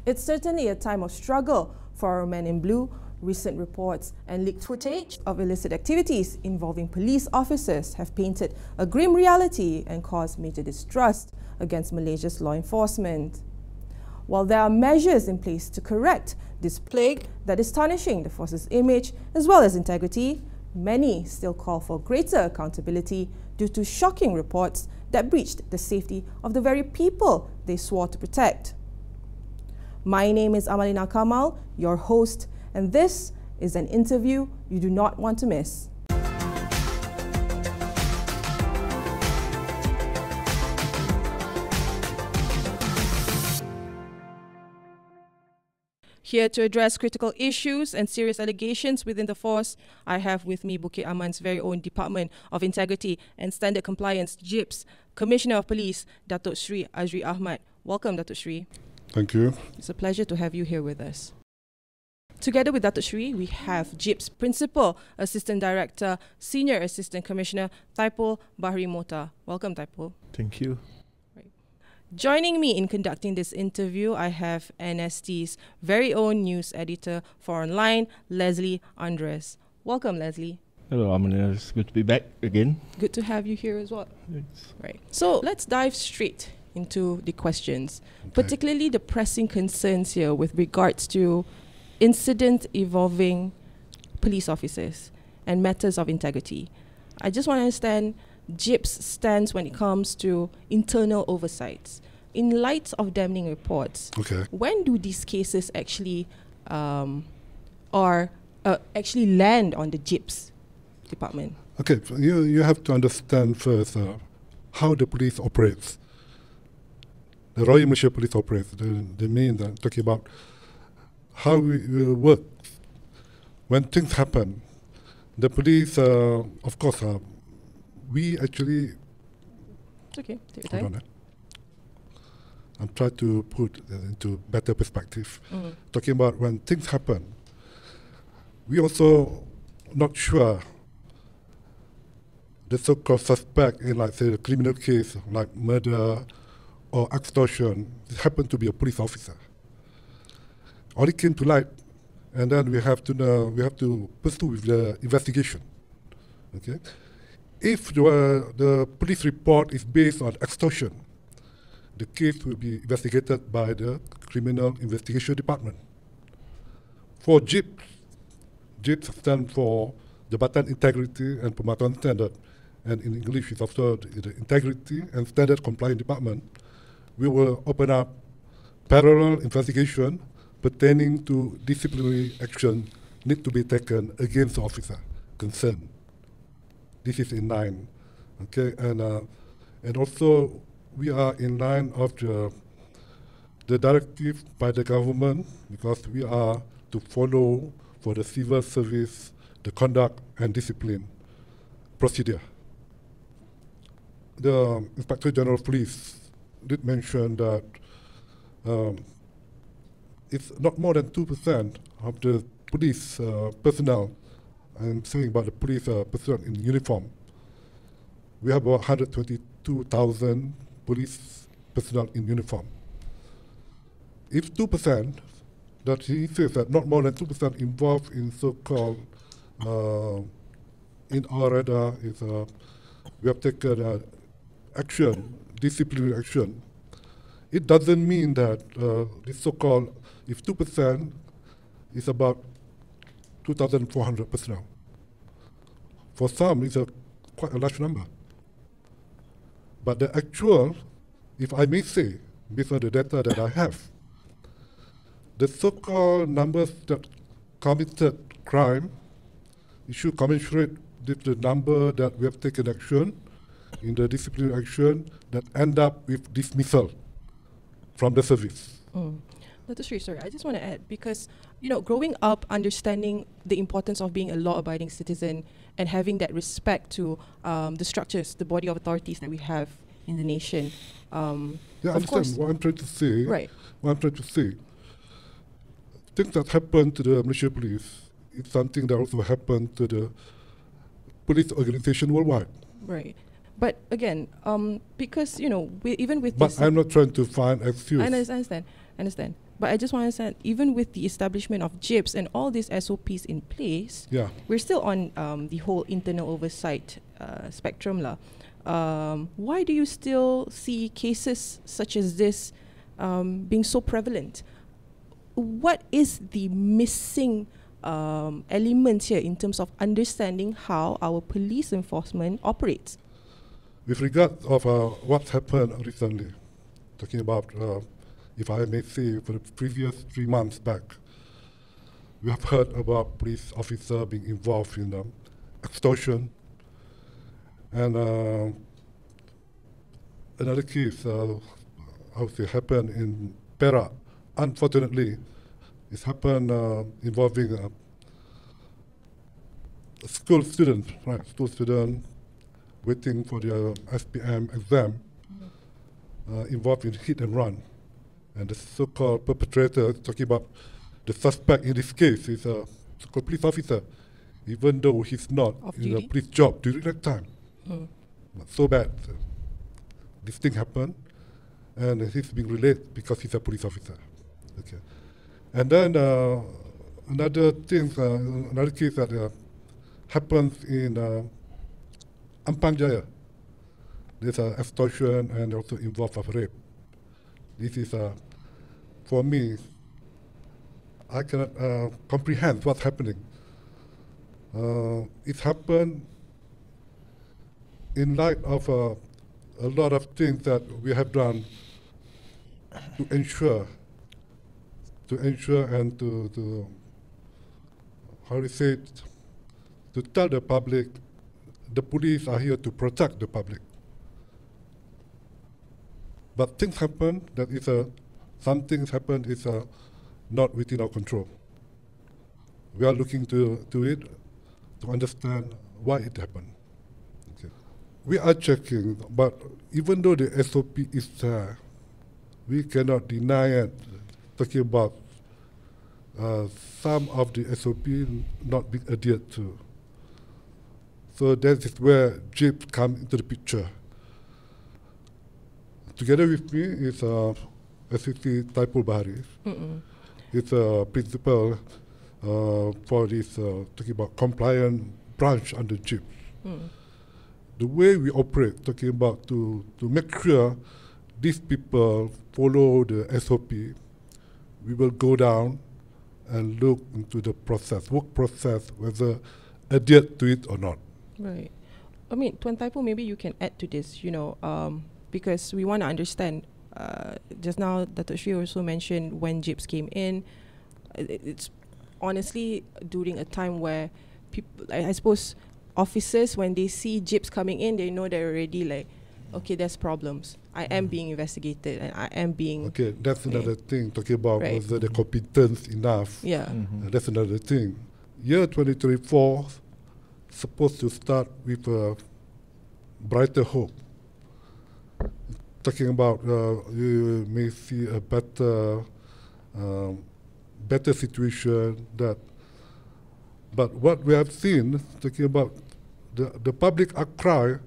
It's certainly a time of struggle for our men in blue. Recent reports and leaked footage of illicit activities involving police officers have painted a grim reality and caused major distrust against Malaysia's law enforcement. While there are measures in place to correct this plague that is tarnishing the force's image as well as integrity, many still call for greater accountability due to shocking reports that breached the safety of the very people they swore to protect. My name is Amalina Kamal, your host, and this is an interview you do not want to miss. Here to address critical issues and serious allegations within the force, I have with me Bukit Aman's very own Department of Integrity and Standard Compliance, JIPS, Commissioner of Police, Datuk Sri Azri Ahmad. Welcome, Datuk Sri. Thank you. It's a pleasure to have you here with us. Together with Datuk Sri, we have JIPS Principal Assistant Director, Senior Assistant Commissioner, Taipul Bahri Mota. Welcome, Taipul. Thank you. Joining me in conducting this interview, I have NST's very own news editor for online, Leslie Andres. Welcome, Leslie. Hello, Amalina. It's good to be back again. Good to have you here as well. Thanks. Right. So let's dive straight into the questions, particularly the pressing concerns here with regards to incident involving police officers and matters of integrity. I just want to understand JIPS' stance when it comes to internal oversights. In light of damning reports, when do these cases actually actually land on the JIPS department? Okay, you have to understand first how the police operates. The Royal Malaysia Police operates. They mean that talking about how we will work. When things happen, the police, of course, we actually... It's okay, take your time. I'm trying to put it into better perspective. Talking about when things happen, we also not sure the so-called suspect in, like, say, a criminal case like murder or extortion, it happened to be a police officer. Only came to light, and then we have to pursue with the investigation. Okay, if the police report is based on extortion, the case will be investigated by the Criminal Investigation Department. For JIPS, JIPS stands for Jabatan Integrity and Pematuhan Standard, and in English it's also the Integrity and Standard Compliance Department. We will open up parallel investigation pertaining to disciplinary action need to be taken against the officer concerned. This is in line, okay, and also we are in line of the directive by the government, because we are to follow for the civil service the conduct and discipline procedure. The Inspector General of Police did mention that it's not more than 2% of the police personnel. I'm saying about the police personnel in uniform. We have about 122,000 police personnel in uniform. If 2%, that he says that not more than 2% involved in so-called, in our radar is we have taken action, disciplinary action. It doesn't mean that this so-called, if 2% is about 2,400 personnel. For some, it's quite a large number. But the actual, if I may say, based on the data that I have, the so-called numbers that committed crime, it should commensurate with the number that we have taken action in the disciplinary action that end up with dismissal from the service. Dr. Sri, sorry, I just want to add, because, you know, growing up, understanding the importance of being a law-abiding citizen and having that respect to the structures, the body of authorities that we have in the nation. Yeah, I understand what I'm trying to say. Right. What I'm trying to say. Things that happen to the Malaysia Police is something that also happened to the police organization worldwide. Right. But again, because, you know, even with but this... I'm not trying to find excuse. I understand. But I just want to say, even with the establishment of JIPS and all these SOPs in place, Yeah. we're still on the whole internal oversight spectrum. Why do you still see cases such as this being so prevalent? What is the missing element here in terms of understanding how our police enforcement operates? With regard of what happened recently, talking about, if I may say, for the previous 3 months back, we have heard about police officer being involved in extortion. And another case, I would say, happened in Perak. Unfortunately, it happened involving a school student, right? School student waiting for their SPM exam, involved in hit and run. And the so-called perpetrator, talking about the suspect in this case, is a so-called police officer, even though he's not in a police job during that time. But so bad. This thing happened, and he's being related because he's a police officer. Okay. And then another case that happens in Ampang Jaya. There's extortion and also involved of rape. This is, for me, I cannot comprehend what's happening. It happened in light of a lot of things that we have done to ensure and to how do you say it, to tell the public the police are here to protect the public. But things happen that is some things happen is not within our control. We are looking to it to understand why it happened. Okay. We are checking, but even though the SOP is there, we cannot deny it. Talking about some of the SOP not being adhered to. So that is where JIPS come into the picture. Together with me is SCC Taipul Baharis. It's a principal for this talking about compliant branch under JIPS. The way we operate, talking about to make sure these people follow the SOP, we will go down and look into the process, work process, whether adhered to it or not. Right. I mean, Tuan Taipul, maybe you can add to this, because we want to understand. Just now, Datuk Sri also mentioned when JIPS came in, it's honestly during a time where people, I suppose, officers, when they see JIPS coming in, they know they're already like, okay, there's problems. I am being investigated and I am being... Okay, that's another thing, talking about right. whether the competence enough. Yeah. That's another thing. Year 2024 supposed to start with a brighter hope. Talking about you may see a better situation that, but what we have seen, talking about the public outcry,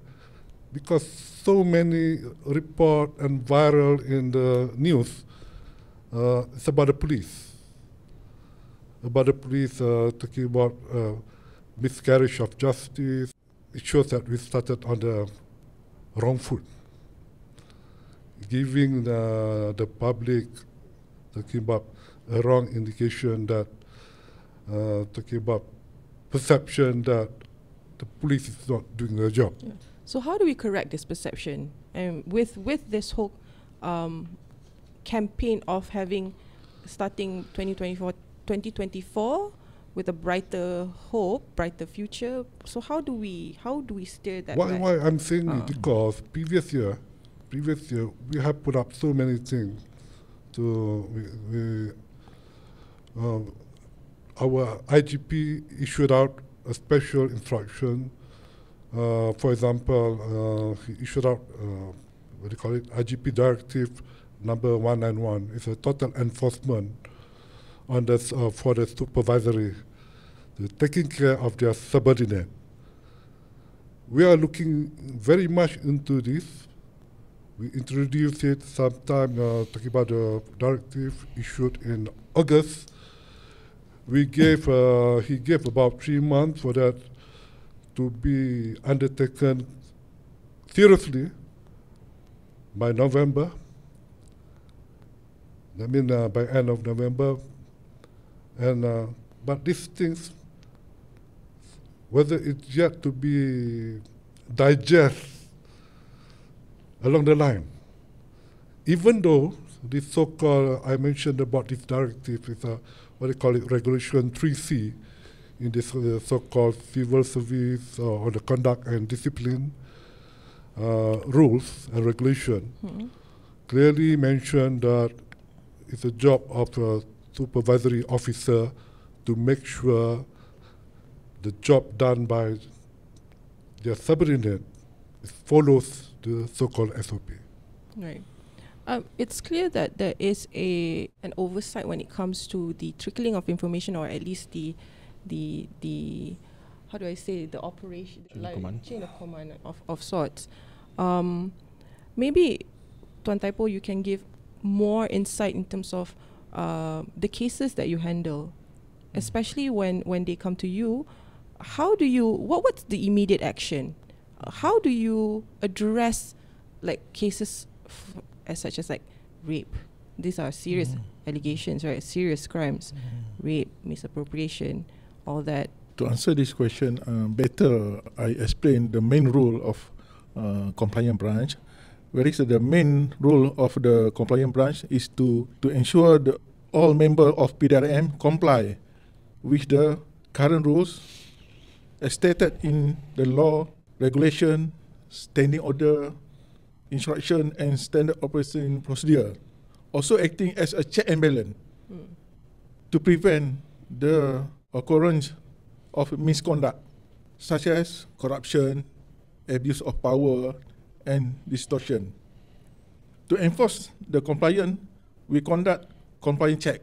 because so many report and viral in the news, it's about the police. About the police talking about miscarriage of justice. It shows that we started on the wrong foot, giving the public talking about a wrong indication that talking about perception that the police is not doing their job. Yeah. So how do we correct this perception? And with this whole campaign of starting 2024 with a brighter hope, brighter future. So how do we steer that? Why I'm saying it because previous year we have put up so many things to our IGP issued out a special instruction. For example, he issued out what do you call it? IGP Directive number 191. It's a total enforcement on this for the supervisory, taking care of their subordinate. We are looking very much into this. We introduced it sometime, talking about the directive issued in August. He gave about 3 months for that to be undertaken seriously by November. I mean, by end of November. And but these things, whether it's yet to be digested along the line, even though this so-called, I mentioned about this directive is what they call it, Regulation 3C, in this so-called civil service or the conduct and discipline rules and regulation, clearly mentioned that it's a job of a supervisory officer to make sure the job done by their subordinate follows the so-called SOP. Right. It's clear that there is an oversight when it comes to the trickling of information, or at least the how do I say, the operation, chain of command of sorts. Maybe Tuan Taipo, you can give more insight in terms of the cases that you handle, especially when they come to you. How do you, what's the immediate action? How do you address like cases as such as like rape? These are serious allegations, right? Serious crimes, rape, misappropriation, all that. To answer this question better, I explain the main role of compliance branch. Whereas the main role of the compliance branch is to ensure that all members of PDRM comply with the current rules as stated in the law, regulation, standing order, instruction, and standard operating procedure. Also acting as a check and balance to prevent the occurrence of misconduct such as corruption, abuse of power, and distortion. To enforce the compliance, we conduct compliance check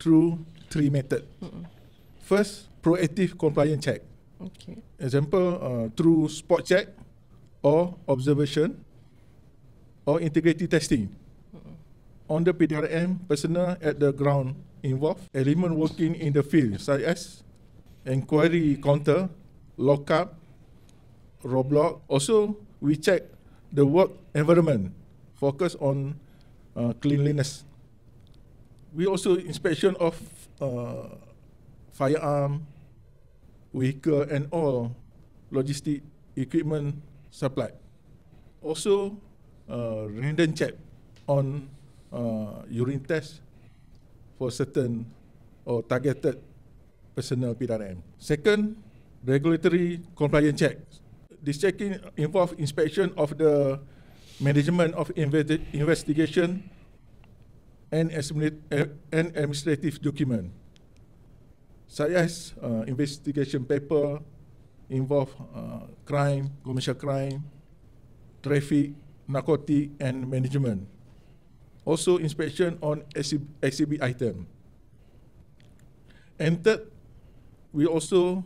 through 3 methods. First, proactive compliance check. Okay. Example, through spot check or observation or integrity testing. On the PDRM, personnel at the ground involved, element working in the field such as inquiry counter, lockup, roadblock. Also, we check the work environment, focus on cleanliness. We also inspection of firearm, vehicle, and all logistic equipment supply. Also, random check on urine test for certain or targeted personnel PDRM. Second, regulatory compliance check. This checking involves inspection of the management of investigation and administrative document, such as investigation paper, involve crime, commercial crime, traffic, narcotic, and management. Also inspection on exhibit item. And third, we also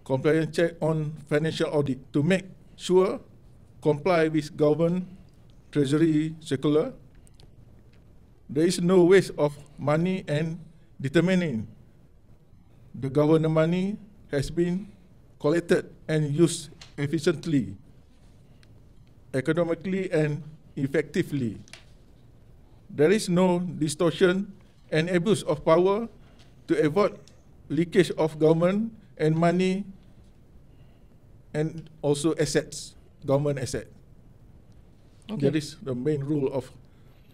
compliance check on financial audit to make sure comply with government treasury circular. There is no waste of money and determining the government money has been collected and used efficiently, economically, and effectively. There is no distortion and abuse of power to avoid leakage of government and money and also assets, government assets. Okay. That is the main rule of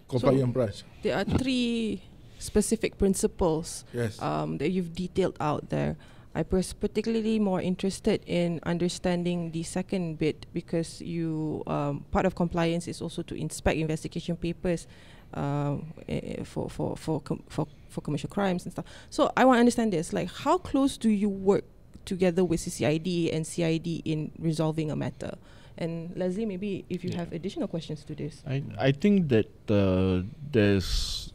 compliance branch. There are 3 specific principles that you've detailed out there. I was particularly more interested in understanding the second bit because you part of compliance is also to inspect investigation papers for commercial crimes and stuff. So I want to understand this, like how close do you work together with CCID and CID in resolving a matter? And Leslie, maybe if you have additional questions to this. I think that there's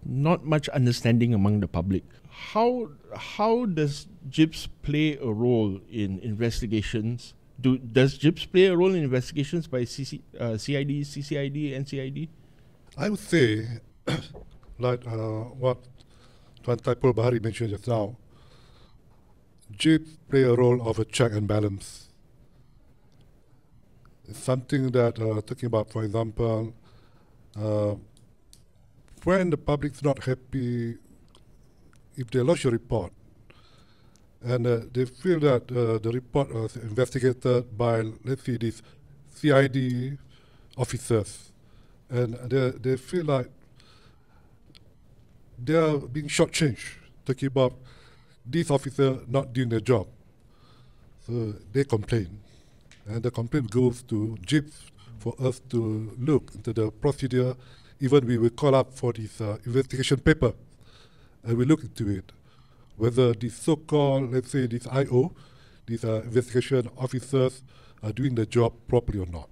not much understanding among the public. How does JIPS play a role in investigations Does JIPS play a role in investigations by CID, CCID, NCID? I would say, like what Tuan Taipul Bahari mentioned just now, JIPS play a role of a check and balance. It's something that, talking about, for example, when the public's not happy, if they lodge a report, and they feel that the report was investigated by, let's say, these CID officers, and they feel like they are being shortchanged, talking about these officers not doing their job. So they complain, and the complaint goes to JIPS for us to look into the procedure. Even we will call up for this investigation paper, and we look into it, whether these so-called, let's say, these IO, these investigation officers are doing the job properly or not.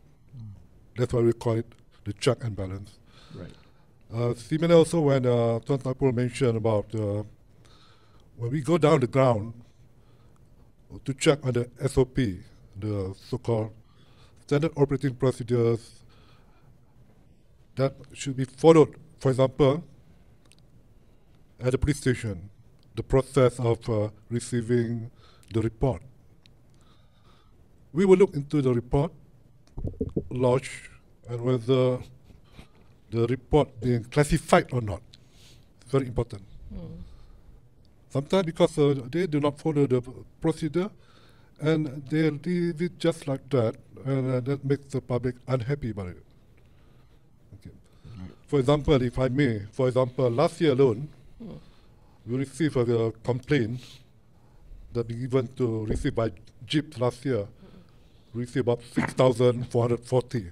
That's why we call it the check and balance. Right. Similar also when Tuan Taipul mentioned about when we go down the ground to check on the SOP, the so-called standard operating procedures that should be followed. For example, at the police station, the process of receiving the report. We will look into the report, lodge, and whether the report being classified or not. It's very important. Sometimes because they do not follow the procedure, and they leave it just like that, and that makes the public unhappy about it. Okay. For example, if I may, last year alone, we received a complaint that we given to received by JIPS last year. We received about 6,440.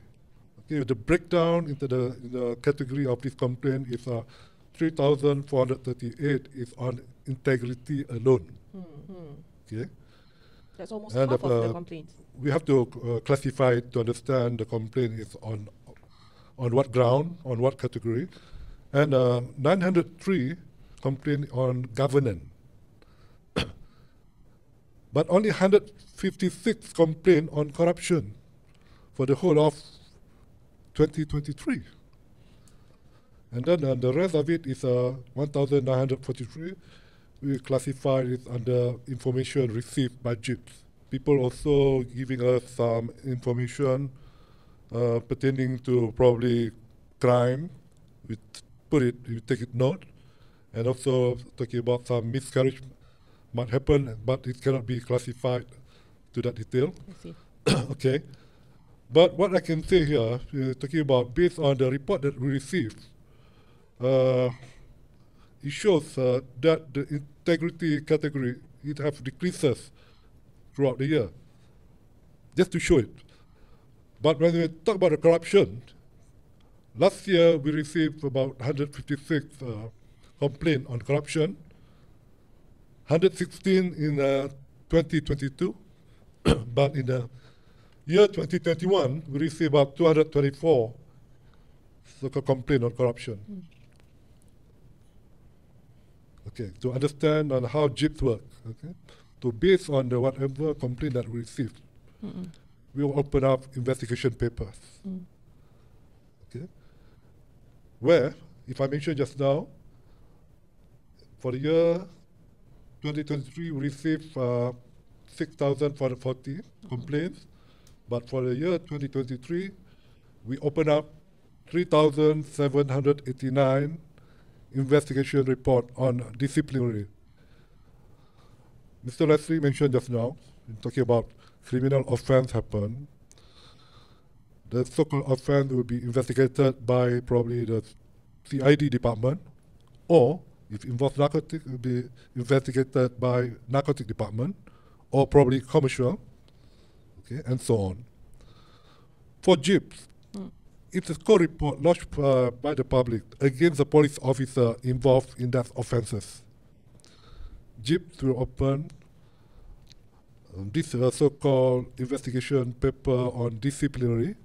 Okay, the breakdown into the category of this complaint is 3,438 is on integrity alone. Okay. That's almost And half of the complaints. We have to classify it to understand the complaint is on what ground, on what category, and 903 complaint on governance. But only 156 complaint on corruption for the whole of 2023. And then the rest of it is 1,943. We classify it under information received by JIPS. People also giving us some information pertaining to probably crime. We take it note. And also talking about some miscarriage might happen, but it cannot be classified to that detail. I see. Okay. But what I can say here, talking about based on the report that we received, it shows that the integrity category, it have decreases throughout the year, just to show it. But when we talk about the corruption, last year we received about 156 complaints on corruption, 116 in 2022, but in the year 2021, we received about 224 so-called complaints on corruption. Okay, to understand on how JIPS work, okay, to based on the whatever complaint that we received, we will open up investigation papers. Okay, where, if I mentioned just now, for the year 2023, we received 6,440 complaints, but for the year 2023, we opened up 3,789 investigation report on disciplinary. Mr. Leslie mentioned just now, talking about criminal offense happen. The so-called offense will be investigated by probably the CID department, or if it involves narcotic, it will be investigated by narcotic department, or probably commercial, okay, and so on. For JIPS, it's a score report lodged by the public against the police officer involved in that offences. JIPS will open this so-called investigation paper on disciplinary,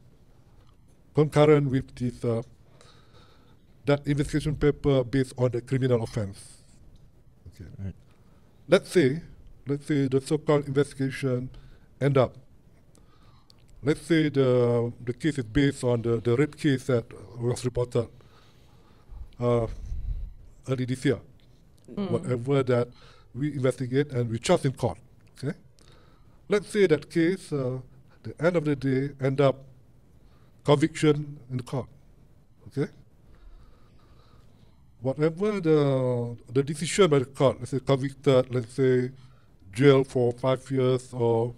concurrent with this that investigation paper based on the criminal offense. Okay. Right. Let's say the so-called investigation end up let's say the case is based on the rape case that was reported early this year. Whatever that we investigate and we charge in court. Okay, let's say that case, the end of the day, end up conviction in the court. Okay, whatever the decision by the court, let's say convicted, let's say jail for 5 years, or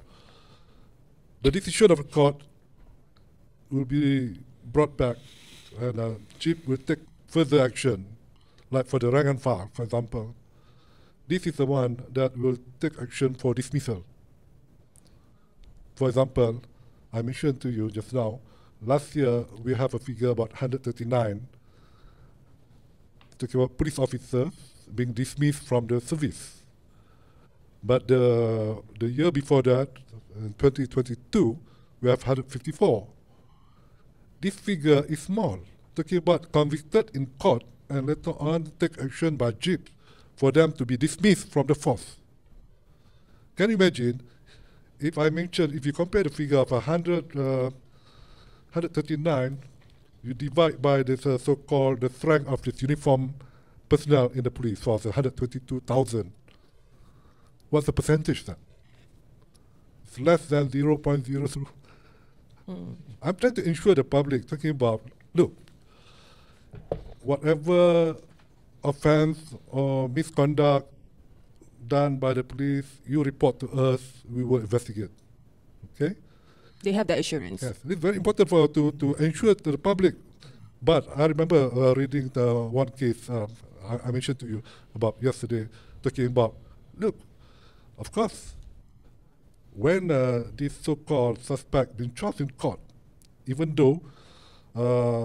the decision of the court will be brought back, and JIPS will take further action, like for the rank and file, for example. This is the one that will take action for dismissal. For example, I mentioned to you just now, last year we have a figure about 139, talking about police officers being dismissed from the service. But the year before that, in 2022, we have 154. This figure is small, talking about convicted in court and later on take action by JIPS for them to be dismissed from the force. Can you imagine if I mentioned, if you compare the figure of 139, you divide by this so-called the strength of this uniform personnel in the police force, 122,000. What's the percentage then? It's less than 0.03. I'm trying to ensure the public, talking about, look, whatever offense or misconduct done by the police, you report to us, we will investigate. Okay? They have that assurance. Yes, it's very important to ensure to the public. But I remember reading the one case I mentioned to you about yesterday, talking about, look, of course, when this so-called suspect been charged in court, even though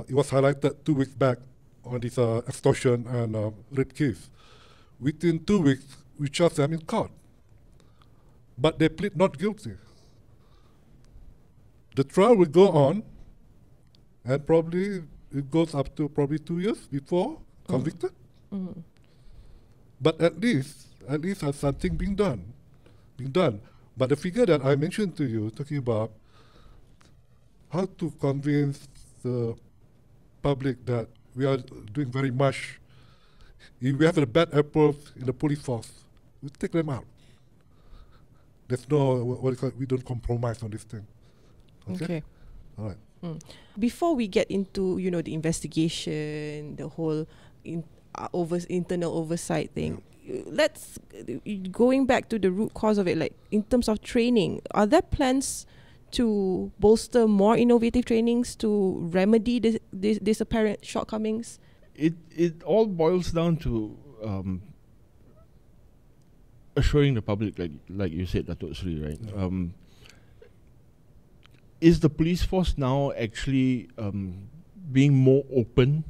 it was highlighted 2 weeks back on this extortion and rape case, within 2 weeks, we charged them in court. But they plead not guilty. The trial will go on, and probably it goes up to probably 2 years before convicted. But at least has something being done. But the figure that I mentioned to you, talking about how to convince the public that we are doing very much. If we have a bad apple in the police force, we take them out. There's no, we don't compromise on this thing. Okay. All right. Before we get into, the investigation, the whole internal oversight thing, let's going back to the root cause of it, like in terms of training, are there plans to bolster more innovative trainings to remedy this apparent shortcomings? It all boils down to assuring the public, like you said, Datuk Sri, right? Yeah. Is the police force now actually being more open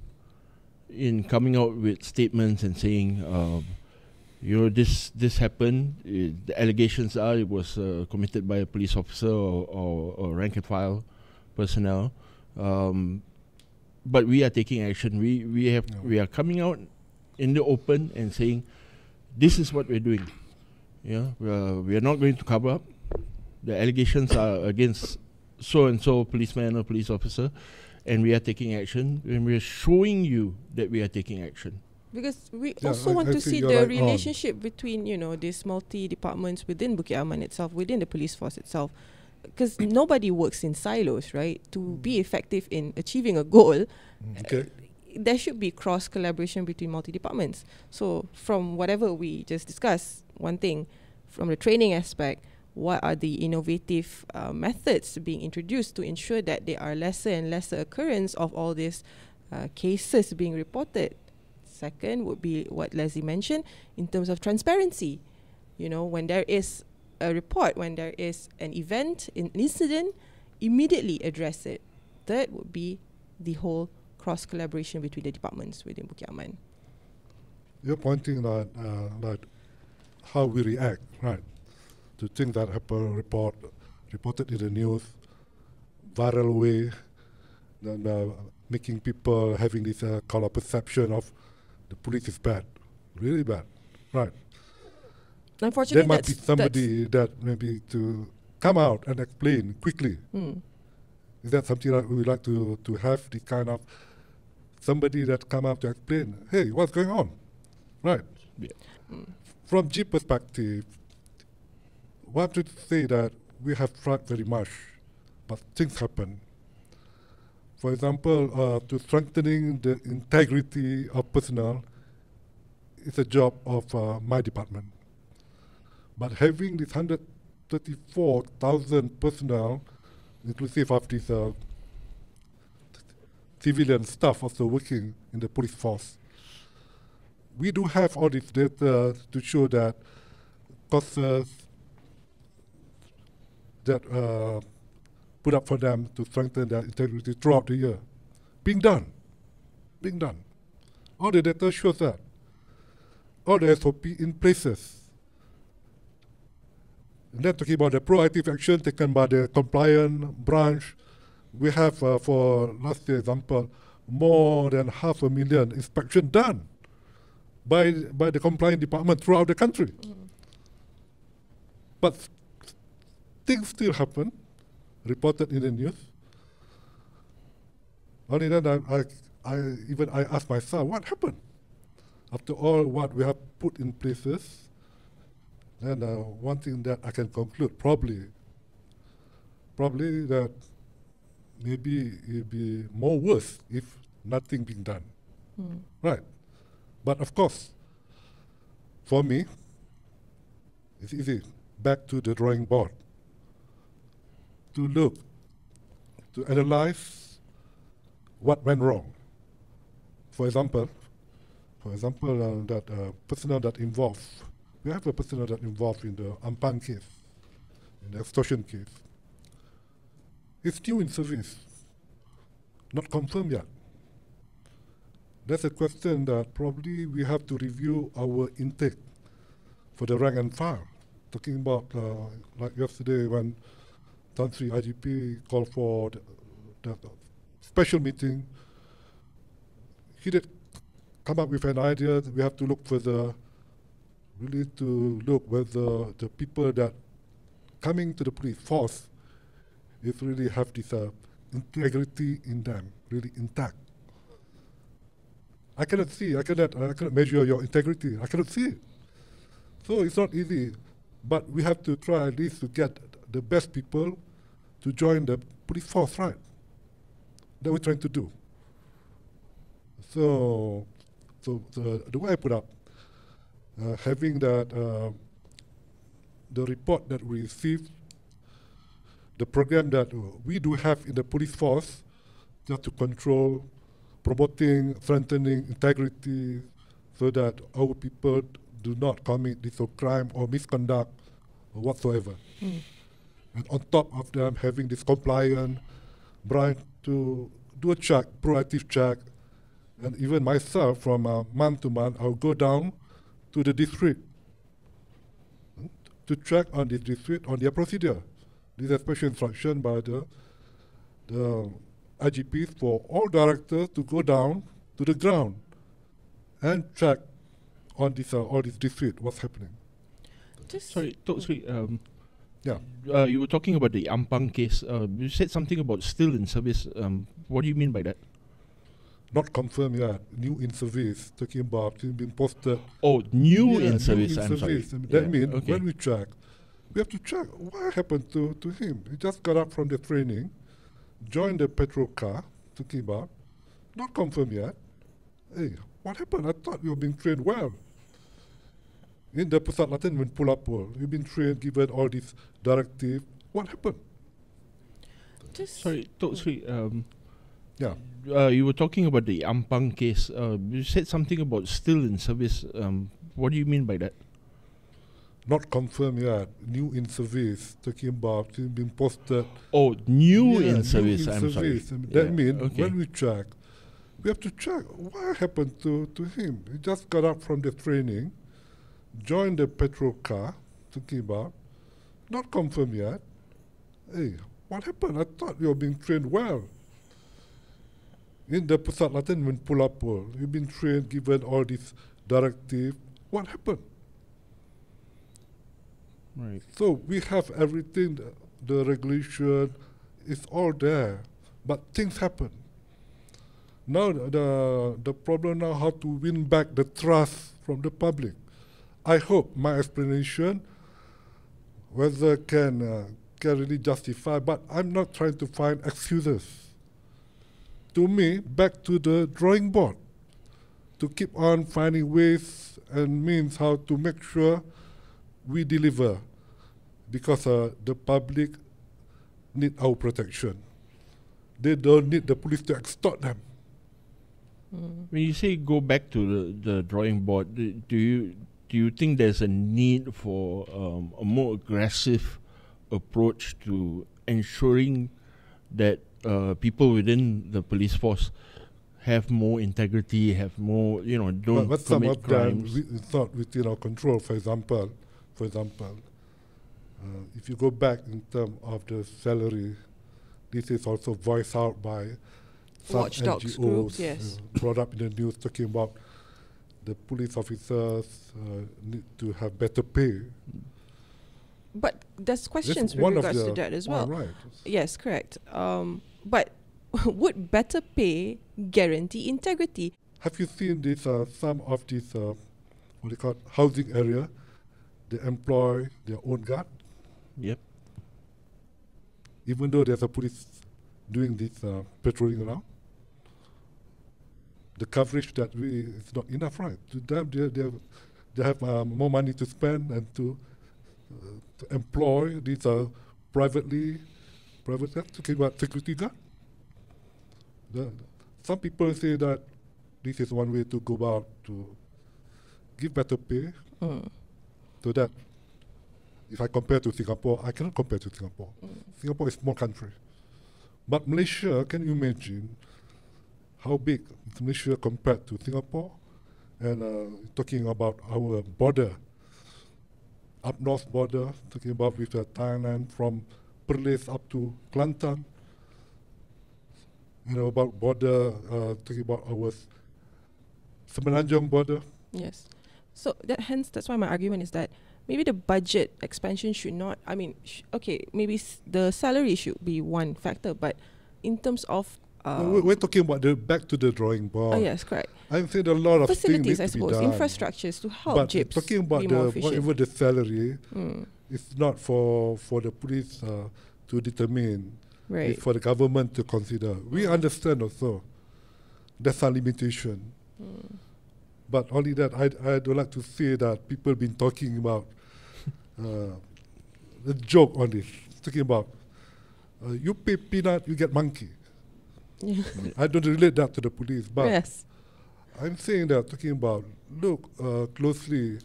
in coming out with statements and saying, this happened, the allegations are it was committed by a police officer or rank and file personnel, but we are taking action. We are coming out in the open and saying, this is what we're doing. Yeah, we are not going to cover up. The allegations are against so and so policeman or police officer, and we are taking action, and we are showing you that we are taking action. Because we also want to see the relationship between, these multi-departments within Bukit Aman itself, within the police force itself. Because nobody works in silos, right? To be effective in achieving a goal, there should be cross-collaboration between multi-departments. So from whatever we just discussed, one thing, from the training aspect, what are the innovative methods being introduced to ensure that there are lesser and lesser occurrence of all these cases being reported? Second would be what Leslie mentioned in terms of transparency. When there is a report, when there is an event, an incident, immediately address it. Third would be the whole cross-collaboration between the departments within Bukit Aman. You're pointing at how we react, right, to things that happen, reported in the news, viral way, then making people having this color perception of the police is bad, really bad, right? Unfortunately, there might be somebody that maybe to come out and explain quickly. Is that something that we would like to have the kind of somebody that come up to explain, hey, what's going on? Right. Yeah. From JIPS perspective, we have to say that we have tried very much, but things happen. For example, to strengthening the integrity of personnel is a job of my department. But having this 134,000 personnel, inclusive of this civilian staff also working in the police force, we do have all this data to show that costs that put up for them to strengthen their integrity throughout the year. Being done. All the data shows that. All the SOP in places. And then talking about the proactive action taken by the compliance branch, we have, for last year example, more than 500,000 inspections done by the compliance department throughout the country. But things still happen, reported in the news. Only then I asked myself, what happened? After all what we have put in places, then one thing that I can conclude, probably that maybe it'd be more worse if nothing being done. Right. But of course, for me, it's easy. Back to the drawing board. To look, to analyze what went wrong. For example, that personnel that involved, we have a personnel that involved in the Ampang case, in the extortion case. It's still in service, not confirmed yet. That's a question that probably we have to review our intake for the rank and file. Talking about, like yesterday when Tan Sri IGP called for the special meeting, he did come up with an idea that we have to look further, really to look whether the people that coming to the police force is really have this integrity in them, really intact. I cannot measure your integrity. I cannot see it. So it's not easy, but we have to try at least to get the best people to join the police force, right? That we're trying to do. So the way I put up, having that the report that we received, the program that we do have in the police force, just to control, promoting, strengthening integrity, so that our people do not commit this crime or misconduct or whatsoever. And on top of them, having this compliant branch to do a check, proactive check, and even myself, from month to month, I'll go down to the district to check on the district on their procedure. This is a special instruction by the IGPs for all directors to go down to the ground and check on this all this district, what's happening. Sorry, Yeah. you were talking about the Ampang case. You said something about still in service. What do you mean by that? Not confirmed yet. New in service. Talking about it being posted. Oh, new Yeah, in service. New in I'm sorry. service. That means okay. when we check, we have to check what happened to him. He just got up from the training, joined the petrol car. Talking about, not confirmed yet. Hey, what happened? I thought you were being trained well. In the Pusat Latihan when Pulapur, you've been trained, given all these directives. What happened? Sorry, Yeah. you were talking about the Ampang case. You said something about still in service. What do you mean by that? Not confirmed yet. New in service. Talking about him being posted. Oh, new Yeah, in service. new in I'm sorry. service. That means okay. when we check, we have to check what happened to him. He just got up from the training, joined the petrol car. Talking about, not confirmed yet. Hey, what happened? I thought you were being trained well. In the Pusat Latihan when Pulapur, you've been trained, given all these directives. What happened? Right. So we have everything, the regulation is all there. But things happen. Now the problem now how to win back the trust from the public. I hope my explanation whether can really justify, but I'm not trying to find excuses. To me, back to the drawing board, to keep on finding ways and means how to make sure we deliver, because the public need our protection. They don't need the police to extort them. When you say go back to the drawing board, do you think there's a need for a more aggressive approach to ensuring that people within the police force have more integrity, have more, don't but some commit of them crimes? it's not within our control. For example, if you go back in terms of the salary, this is also voiced out by some Watchdogs NGOs groups, yes. brought up in the news talking about the police officers need to have better pay. But there's questions That's with one of regards the- to that as oh, well. right. Yes, correct. But would better pay guarantee integrity? Have you seen this? Some of these housing area, they employ their own guard, Yep. even though there's a police doing this patrolling around. The coverage that is not enough, right? To them, they have more money to spend and to employ these private guards, talking about security guard. Some people say that this is one way to go about to give better pay, so that if I compare to Singapore, I cannot compare to Singapore. Singapore is a small country. But Malaysia, can you imagine how big is Malaysia compared to Singapore? And talking about our border, up north border, talking about with Thailand from Perlis up to Kelantan. About border, talking about our Semenanjung border. Yes. So that's why my argument is that maybe the budget expansion should not, maybe the salary should be one factor, but in terms of we're talking about the back to the drawing board. oh yes, correct. I'm saying a lot of Facilities, I things need to be suppose, done. infrastructures to help But JIPS talking about be more the efficient. whatever the salary, it's not for the police to determine. Right. It's for the government to consider. We understand also there's some limitation. But only that, I don't like to say that people been talking about the joke on this, talking about you pay peanut, you get monkey. I don't relate that to the police, but yes. I'm saying that, talking about, look closely,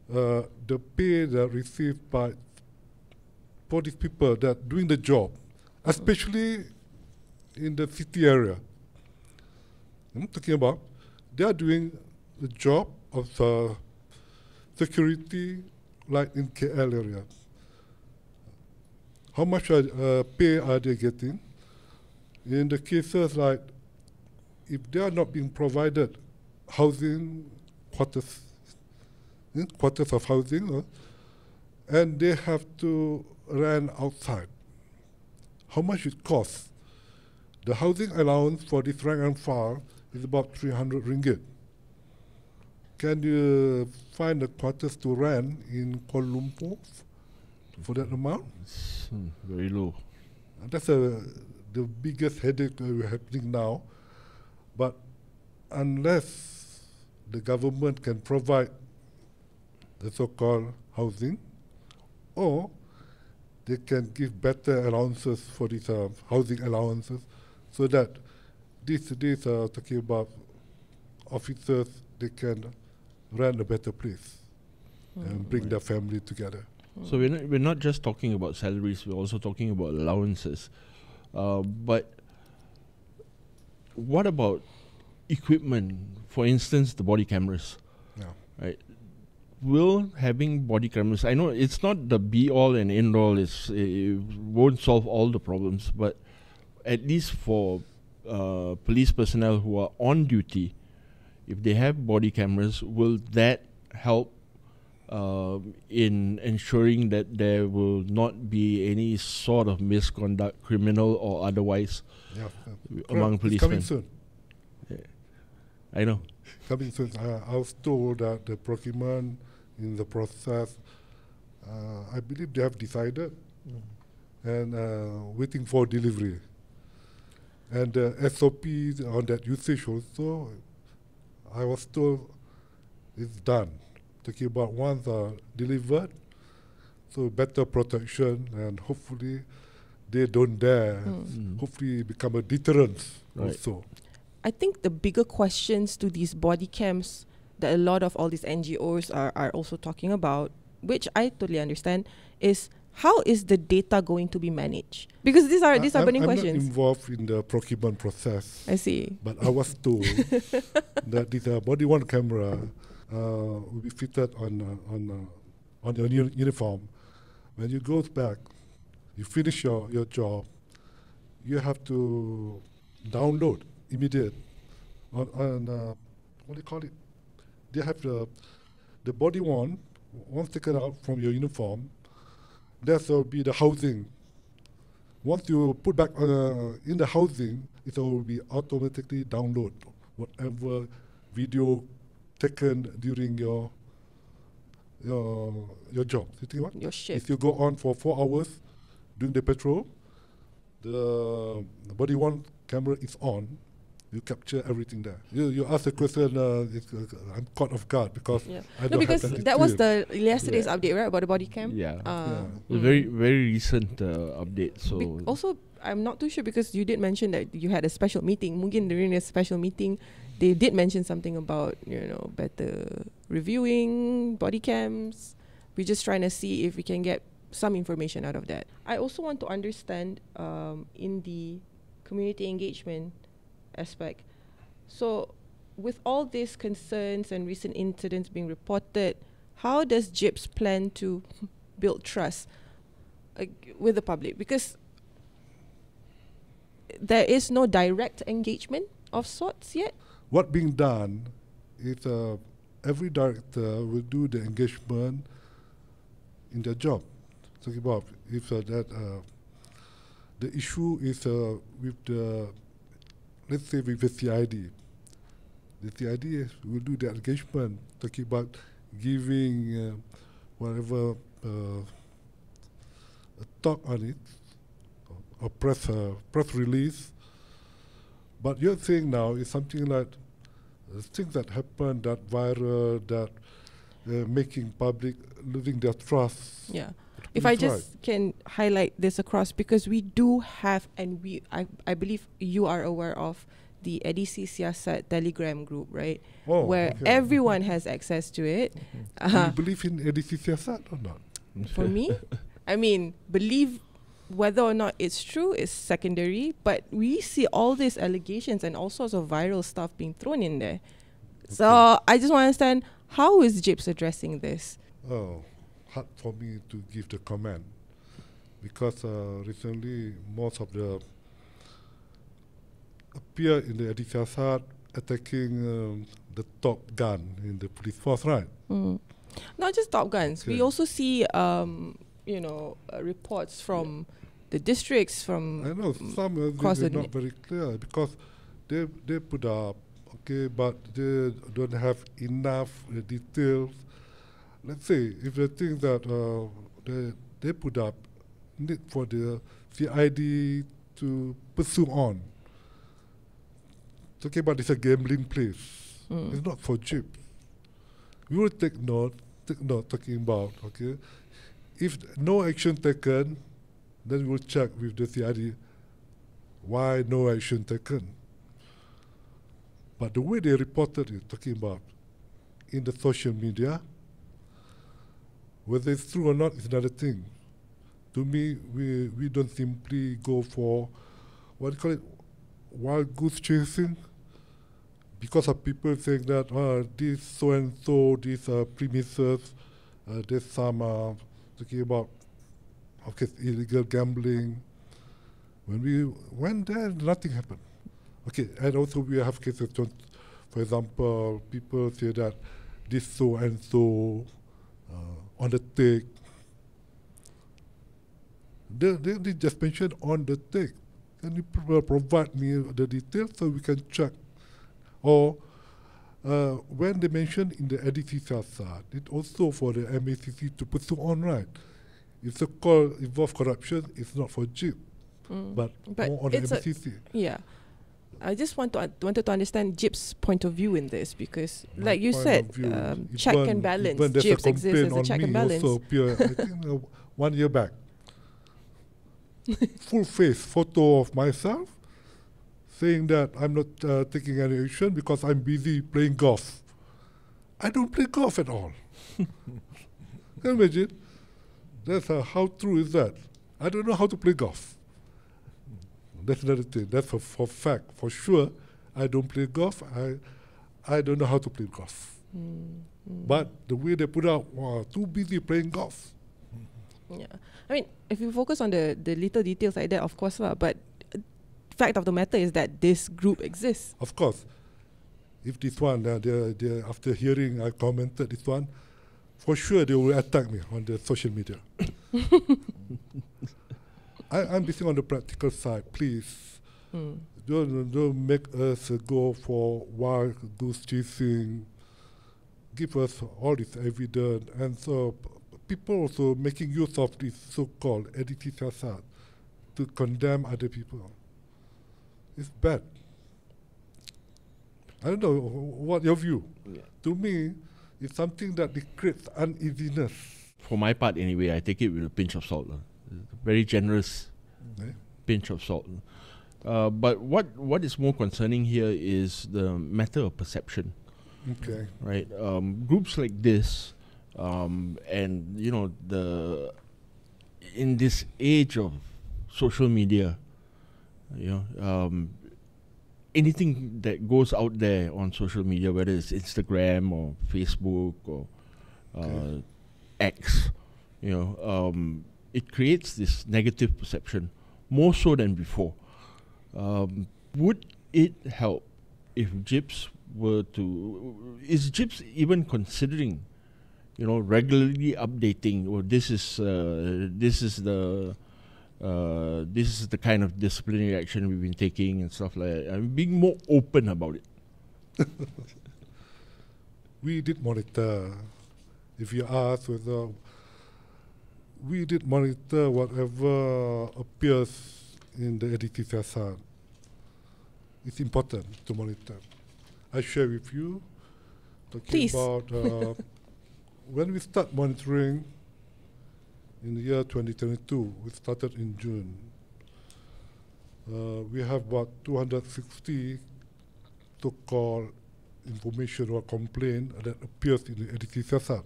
the pay that received for these people that doing the job, especially in the city area. I'm talking about, they are doing the job of security, like in KL area. How much pay are they getting? In the cases like, if they are not being provided housing, quarters of housing, and they have to rent outside, how much it costs? The housing allowance for this rank and file is about 300 ringgit. Can you find the quarters to rent in Kuala Lumpur for that amount? Very low. That's the biggest headache that we're having now. But unless the government can provide the so-called housing, or they can give better allowances for these housing allowances, so that these talking about officers, they can run a better place and bring their family together. So we're not just talking about salaries, we're also talking about allowances. But what about equipment? For instance, the body cameras. Yeah. Right? Will having body cameras, I know it's not the be-all and end-all, it won't solve all the problems, but at least for police personnel who are on duty, if they have body cameras, will that help in ensuring that there will not be any sort of misconduct, criminal or otherwise, among policemen. It's coming soon. I know. Coming soon. I was told that the procurement in the process, I believe they have decided and waiting for delivery. And the SOP on that usage also, I was told it's done. Talking about once delivered, so better protection, and hopefully they don't dare. Hopefully become a deterrent also. I think the bigger questions to these body cams that a lot of all these NGOs are also talking about, which I totally understand, is how is the data going to be managed? Because these are burning questions. I'm not involved in the procurement process. I see. But I was told that this body-worn camera will be fitted on your uniform. When you go back, you finish your job, you have to download immediate on what do you call it? They have the body worn, once taken out from your uniform, that will be the housing. Once you put back in the housing, it will be automatically download whatever video taken during your job. You think what? Your shift. If you go on for 4 hours doing the patrol, the body worn camera is on. You capture everything there. You ask the question. I'm caught off guard because I don't because have that was the yesterday's update, right, about the body cam. It was very recent update. So also, I'm not too sure because you did mention that you had a special meeting. Mungkin during a special meeting, they did mention something about better reviewing body cams. We're just trying to see if we can get some information out of that. I also want to understand in the community engagement aspect. So with all these concerns and recent incidents being reported, how does JIPS plan to build trust with the public? Because there is no direct engagement of sorts yet. What being done is every director will do the engagement in their job. Talking about if the issue is with the, let's say with the CID. The CID will do the engagement, talking about giving whatever a talk on it, or press release. But you're saying now is something like things that happen, that viral, that making public losing their trust. Yeah. If I just can highlight this across, because we do have, and I believe you are aware of the Edisi Siasat Telegram group, right? Where everyone has access to it. Do you believe in Edisi Siasat or not? For me, I mean, believe whether or not it's true is secondary, but we see all these allegations and all sorts of viral stuff being thrown in there. So I just want to understand, how is JIPS addressing this? Hard for me to give the comment because recently most of the appear in the Edisiasat attacking the top gun in the police force, right? Not just top guns. We also see reports from the districts from. I know some are not very clear because they put up but they don't have enough details. Let's say if they think that they put up need for the CID to pursue on. Talking about this a gambling place. It's not for JIPS. We will take note talking about, if no action taken, then we will check with the CID why no action taken. But the way they reported it, talking about in the social media, whether it's true or not is another thing. To me, we don't simply go for, what do you call it, wild goose chasing, because of people saying that this so and so, these premises, there's some talking about illegal gambling. When we went there, nothing happened. And also we have cases, for example, people say that this so and so on the take. They just mentioned on the take. Can you provide me the details so we can check? Or when they mentioned in the EDC side, it also for the MACC to pursue on, right? If the call involves corruption, it's not for JIPS, but more on the MACC. Yeah. I just wanted to understand JIPS' point of view in this because, like you said, check and balance. JIPS exists as a check and balance. Also appeared, I think 1 year back. Full face photo of myself saying that I'm not taking any action because I'm busy playing golf. I don't play golf at all. Can you imagine? That's how true is that? I don't know how to play golf. That's another thing. That's for fact. For sure, I don't play golf. I don't know how to play golf. But the way they put out, wow, too busy playing golf. Yeah. I mean, if you focus on the little details like that, of course, but fact of the matter is that this group exists. Of course. If this one, they after hearing I commented this one, for sure they will attack me on the social media. I'm busy on the practical side, please. Don't make us go for wild goose chasing. Give us all this evidence. And so people also making use of this so-called EDC siasat to condemn other people. It's bad. I don't know what your view. Yeah. To me, it's something that it creates uneasiness. For my part, anyway, I take it with a pinch of salt. Very generous pinch of salt. But what is more concerning here is the matter of perception. Okay. Right. Groups like this, and you know, in this age of social media, you know, anything that goes out there on social media, whether it's Instagram or Facebook or X, you know, it creates this negative perception more so than before. Would it help if JIPS were to? Is JIPS even considering, you know, regularly updating? Or this is the kind of disciplinary action we've been taking and stuff like that. I'm being more open about it. We did monitor. If you ask whether we did monitor whatever appears in the EDC siasat. It's important to monitor. I share with you talking Please. about when we start monitoring in the year 2022, we started in June. We have about 260 so-called information or complaint that appears in the EDC siasat.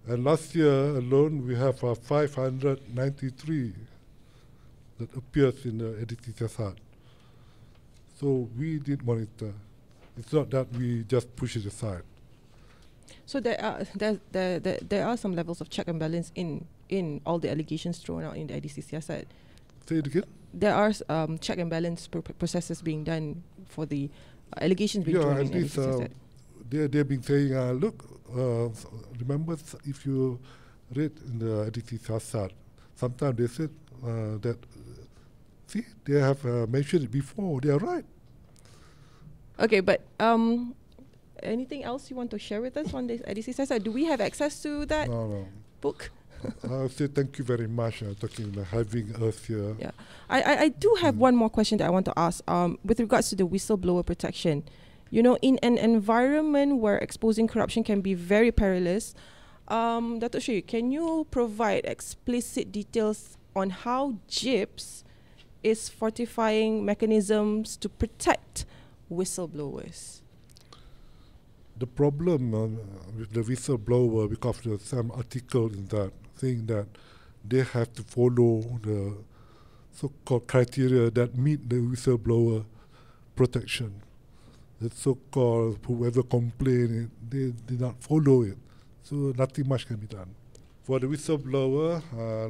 And last year alone, we have 593 that appears in the EDC siasat. So we did monitor. It's not that we just push it aside. So there are some levels of check and balance in all the allegations thrown out in the EDC siasat. Say it again? There are check and balance processes being done for the allegations being thrown in the EDC siasat. They've been saying, look, remember if you read in the EDC siasat, sometimes they said that, see, they have mentioned it before, they are right. Okay, but anything else you want to share with us on this EDC siasat? Do we have access to that book? I'll say thank you very much having us here. Yeah, I do have one more question that I want to ask with regards to the whistleblower protection. You know, in an environment where exposing corruption can be very perilous, Dato' Sri, can you provide explicit details on how JIPS is fortifying mechanisms to protect whistleblowers? The problem with the whistleblower, because there's some article in that saying that they have to follow the so-called criteria that meet the whistleblower protection. The so-called whoever complained, they did not follow it. So nothing much can be done. For the whistleblower,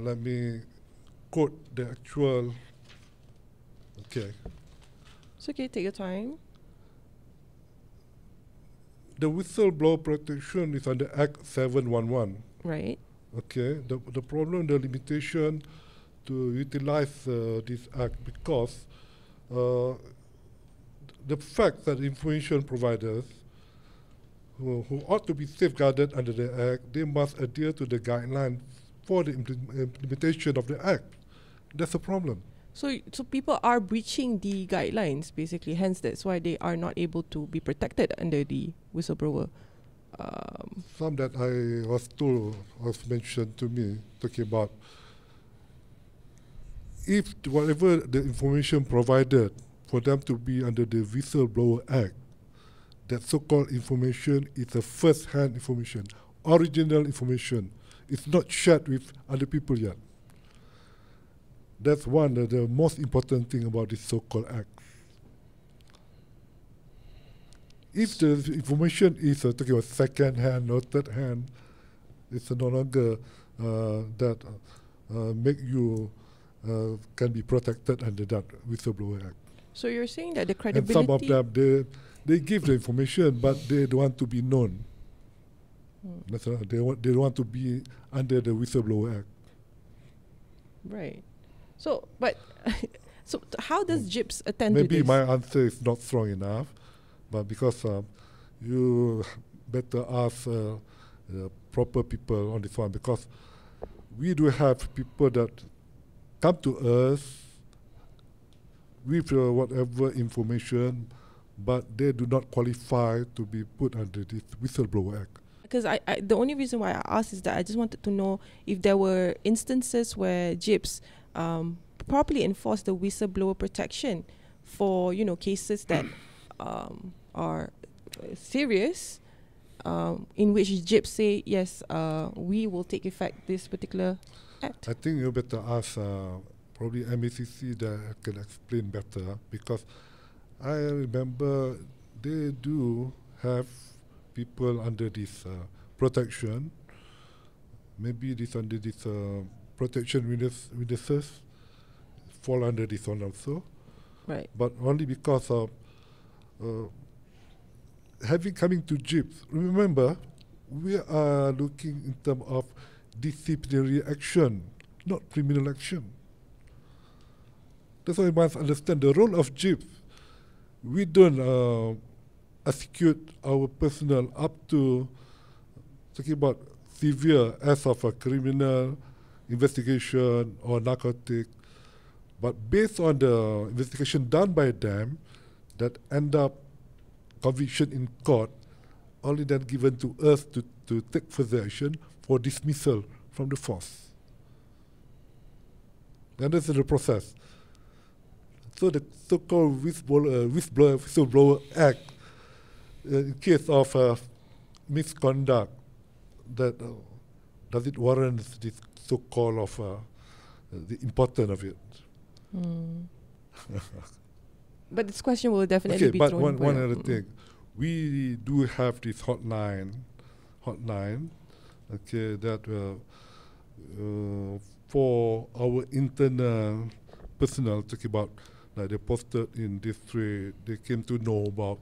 let me quote the actual, okay. It's okay, take your time. the whistleblower protection is under Act 711. Right. Okay, the problem, the limitation to utilize this act because the fact that information providers who ought to be safeguarded under the act, they must adhere to the guidelines for the implementation of the act. That's a problem. So people are breaching the guidelines, basically. Hence, that's why they are not able to be protected under the whistleblower. Some that I was told, was mentioned to me, talking about if whatever the information provided for them to be under the Whistleblower Act, that so-called information is a first-hand information, original information. It's not shared with other people yet. That's one of the most important thing about this so-called act. If the information is talking about second-hand or third-hand, it's no longer that make you can be protected under that Whistleblower Act. So you're saying that the credibility... And some of them, they give the information, but they don't want to be known. That's right. They don't want to be under the Whistleblower Act. Right. So, but so how does JIPS attend to Maybe this? my answer is not strong enough, but because you better ask proper people on this one, because we do have people that come to us with whatever information, but they do not qualify to be put under this Whistleblower Act. Because the only reason why I asked is that I just wanted to know if there were instances where JIPS properly enforced the whistleblower protection for, you know, cases that are serious, in which JIPS say, yes, we will take effect this particular act. I think you better ask probably MACC that can explain better, because I remember they do have people under this protection. Maybe this under this protection witnesses fall under this one also. Right. But only because of coming to JIPS. Remember, we are looking in terms of disciplinary action, not criminal action. That's why you must understand the role of JIPS. We don't execute our personnel up to talking about severe as of a criminal investigation or narcotic, but based on the investigation done by them that end up conviction in court, only then given to us to take further action for dismissal from the force. And this is the process. So the so-called Whistleblower Act, in case of misconduct, that does it warrant this so-called of the importance of it? But this question will definitely be but thrown. one other thing, we do have this hotline, okay, that for our internal personnel, talking about like they posted in district, they came to know about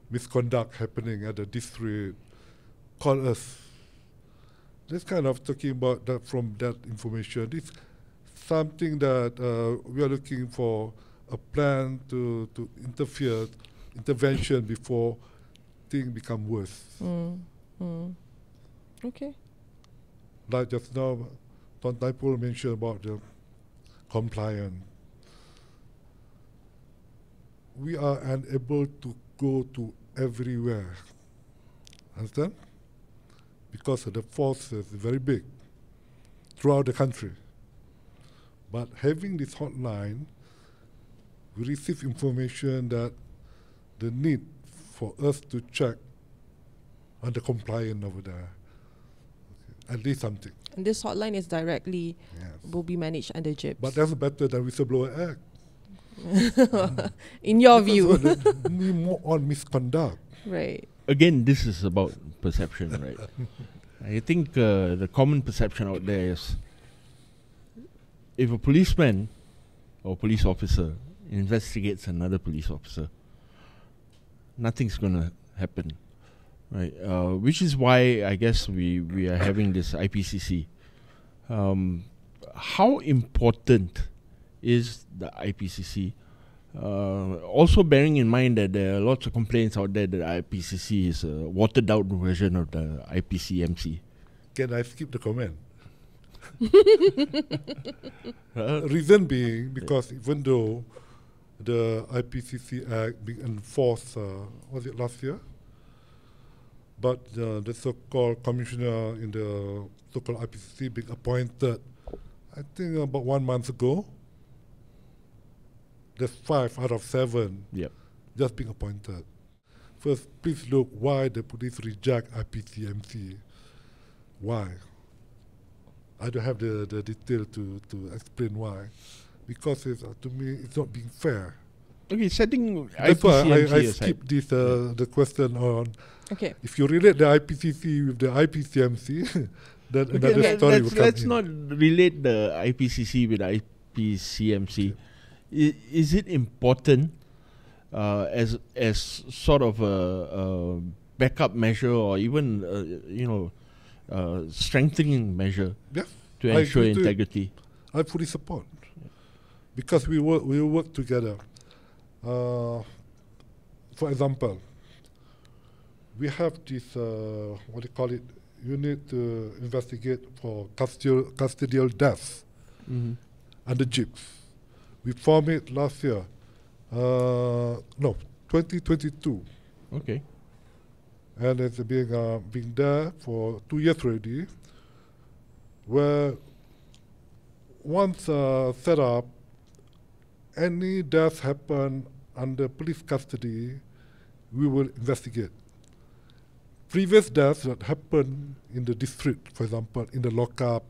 misconduct happening at the district, call us. This kind of talking about that from that information. This something that we are looking for a plan to intervention before things become worse. Okay. Like just now, Ton Taipul mentioned about the compliance. We are unable to go to everywhere. Understand? Because the force is very big throughout the country. But having this hotline, we receive information that the need for us to check on the compliance over there. Okay. At least something. And this hotline is directly will be managed under JIPS. But that's better than Whistleblower Act. In your view. We more on misconduct. Right. Again, this is about perception, right? I think the common perception out there is if a policeman or police officer investigates another police officer, nothing's going to happen. right? Which is why I guess we are having this IPCC. How important is the IPCC? Also bearing in mind that there are lots of complaints out there that the IPCC is a watered down version of the IPCMC. Can I skip the comment? Reason being, because even though the IPCC Act being enforced, was it last year? But the so-called commissioner in the so-called IPCC being appointed, I think about 1 month ago. There's 5 out of 7 just being appointed. First, please look why the police reject IPCMC. Why? I don't have the detail to explain why. Because it's, to me, it's not being fair. Okay, setting That's IPCMC why I aside. skipped this, the question on, Okay. if you relate the IPCC with the IPCMC, then another story will come let's in. not relate the IPCC with the IPCMC. Is it important as sort of a backup measure or even strengthening measure to I ensure agree to it. integrity? I fully support, because we work together. For example, we have this what do you call it? Unit to investigate for custodial deaths under JIPS. We formed it last year. 2022. Okay. And it's been there for 2 years already, where once set up, any deaths happen under police custody, we will investigate. Previous deaths that happened in the district, for example, in the lockup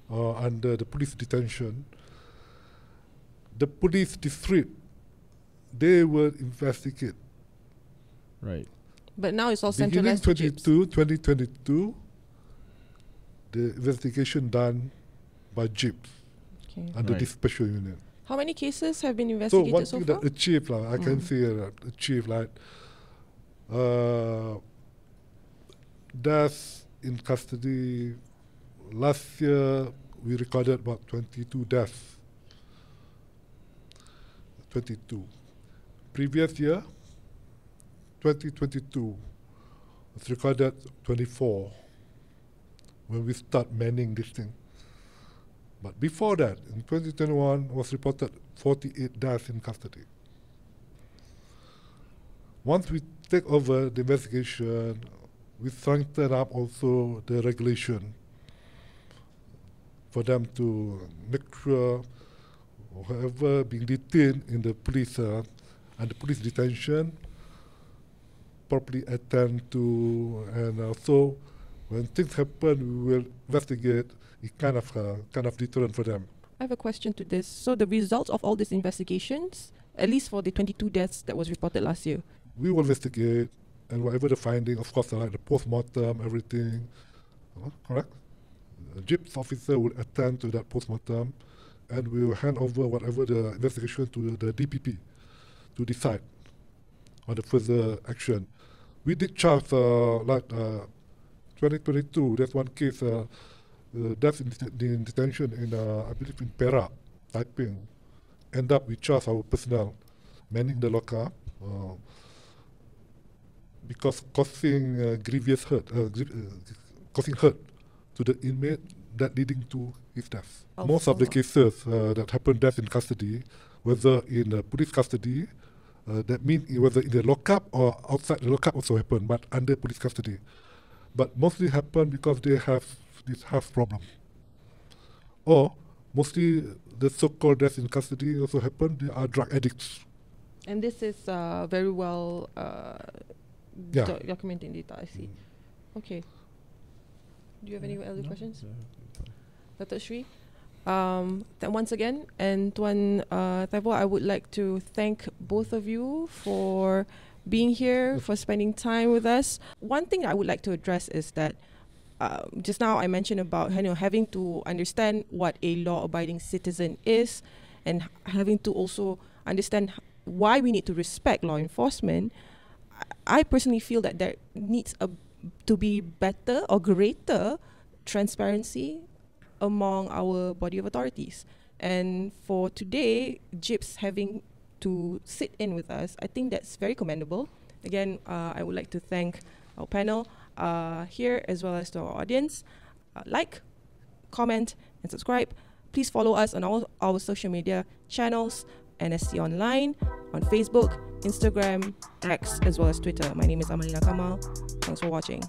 or under the police detention, the police district, they will investigate. Right. But now it's all Beginning centralized to JIPS. 2022, the investigation done by JIPS Okay. under Right. this special unit. How many cases have been So investigated one so thing far? that achieved, I can say achieved, like deaths in custody. Last year we recorded about 22 deaths. 22. Previous year, 2022, was recorded 24 when we start manning this thing. But before that, in 2021, was reported 48 deaths in custody. Once we take over the investigation, we strengthen up also the regulation for them to make sure whoever being detained in the police and the police detention properly attend to, and also when things happen, we will investigate. It kind of deterrent for them. I have a question to this. So the results of all these investigations, at least for the 22 deaths that was reported last year, We will investigate, and whatever the finding, of course, like the post-mortem, everything, correct? The JIPS officer will attend to that post-mortem, and we will hand over whatever the investigation to the DPP to decide on the further action. We did charge, 2022, there's one case, death in detention in, I believe in Perak, Taiping. End up, we charge our personnel manning the lockup because causing grievous hurt, causing hurt to the inmate that leading to his death. Most of the cases that happen death in custody, whether in police custody, that means whether in the lockup or outside the lockup also happen, but under police custody. But mostly happen because they have this health problem. Or mostly the so-called deaths in custody also happen, they are drug addicts. and this is very well documented in data, I see. Okay. Do you have any other questions? Dr. Sri? Then once again, and Tuan Taiwo, I would like to thank both of you for being here, for spending time with us. One thing I would like to address is that just now I mentioned about having to understand what a law-abiding citizen is, and having to also understand why we need to respect law enforcement. I personally feel that there needs a to be better or greater transparency among our body of authorities. And for today, JIPS having to sit in with us, I think that's very commendable. Again, I would like to thank our panel here as well as to our audience. Like, comment, and subscribe. Please follow us on all our social media channels, NST Online, on Facebook, Instagram, X, as well as Twitter. My name is Amalina Kamal. Thanks for watching.